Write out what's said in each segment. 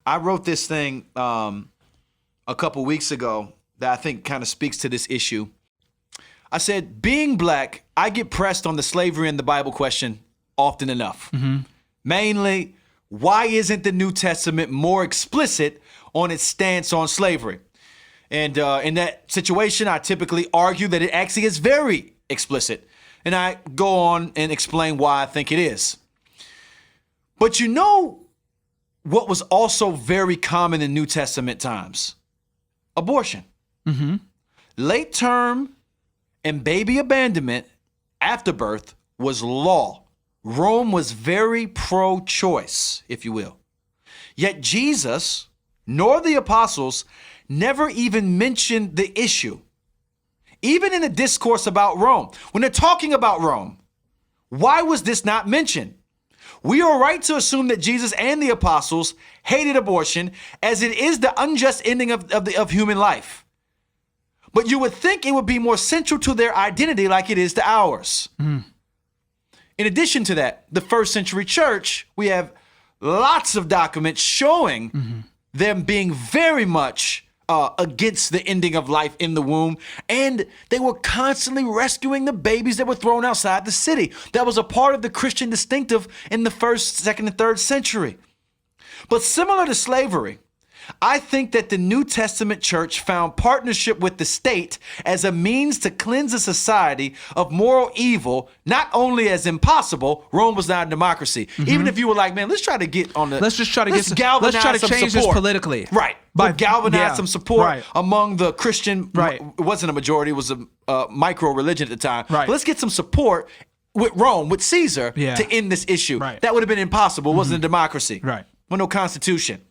I wrote this thing a couple weeks ago that I think kind of speaks to this issue. I said, being black, I get pressed on the slavery in the Bible question often enough. Mainly, why isn't the New Testament more explicit on its stance on slavery? And in that situation, I typically argue that it actually is very explicit. And I go on and explain why I think it is. But you know what was also very common in New Testament times? Abortion. Late term and baby abandonment after birth was law. Rome was very pro-choice, if you will. Yet Jesus, nor the apostles, never even mentioned the issue. Even in a discourse about Rome, when they're talking about Rome, why was this not mentioned? We are right to assume that Jesus and the apostles hated abortion, as it is the unjust ending of human life. But you would think it would be more central to their identity like it is to ours. In addition to that, the first century church, we have lots of documents showing them being very much against the ending of life in the womb. And they were constantly rescuing the babies that were thrown outside the city. That was a part of the Christian distinctive in the first, second, and third century. But similar to slavery, I think that the New Testament church found partnership with the state as a means to cleanse a society of moral evil, not only as impossible. Rome was not a democracy. Even if you were like, man, let's try to get on the, let's try to change support. This politically. Right. By galvanize some support among the Christian, Right. It wasn't a majority, it was a micro religion at the time. Right. But let's get some support with Rome, with Caesar, to end this issue. Right. That would have been impossible. It wasn't a democracy. Right. With no constitution.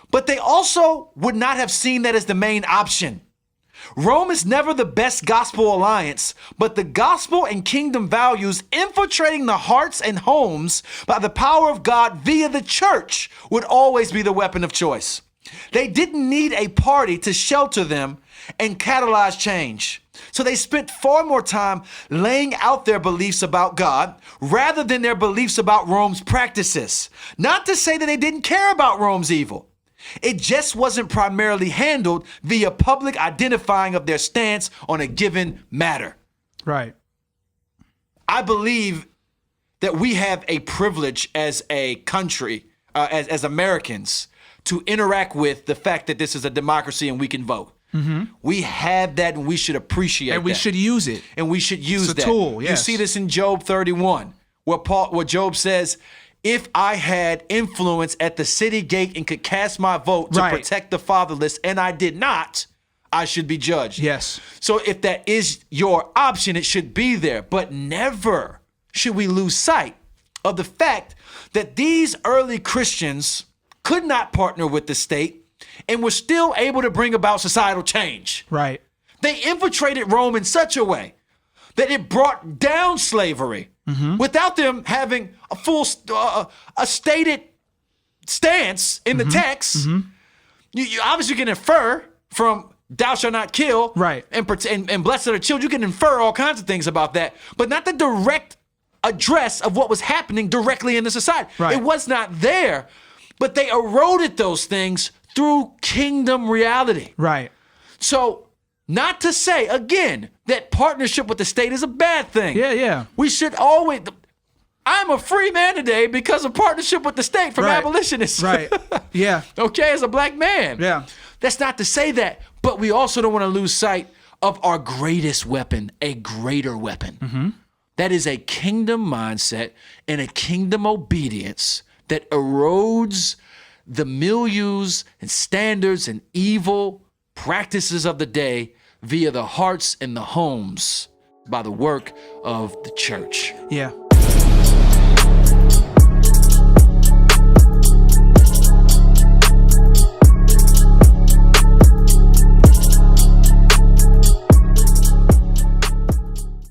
But they also would not have seen that as the main option. Rome is never the best gospel alliance, but the gospel and kingdom values infiltrating the hearts and homes by the power of God via the church would always be the weapon of choice. They didn't need a party to shelter them and catalyze change. So they spent far more time laying out their beliefs about God rather than their beliefs about Rome's practices. Not to say that they didn't care about Rome's evil. It just wasn't primarily handled via public identifying of their stance on a given matter. Right. I believe that we have a privilege as a country, as Americans, to interact with the fact that this is a democracy and we can vote. We have that, and we should appreciate that. And we should use it. And we should use it's a that. tool, yes. You see this in Job 31, where Job says, if I had influence at the city gate and could cast my vote to protect the fatherless, and I did not, I should be judged. Yes. So if that is your option, it should be there. But never should we lose sight of the fact that these early Christians could not partner with the state and were still able to bring about societal change. Right. They infiltrated Rome in such a way that it brought down slavery without them having a full, a stated stance in the text. You obviously can infer from thou shalt not kill, and blessed are the children. You can infer all kinds of things about that, but not the direct address of what was happening directly in the society. Right. It was not there, but they eroded those things through kingdom reality. Right. So, not to say, again, that partnership with the state is a bad thing. Yeah. We should always... I'm a free man today because of partnership with the state from abolitionists. Right. Yeah. Okay, as a black man. Yeah. That's not to say that, but we also don't want to lose sight of our greatest weapon, a greater weapon. That is a kingdom mindset and a kingdom obedience that erodes the milieus and standards and evil practices of the day via the hearts and the homes by the work of the church. Yeah.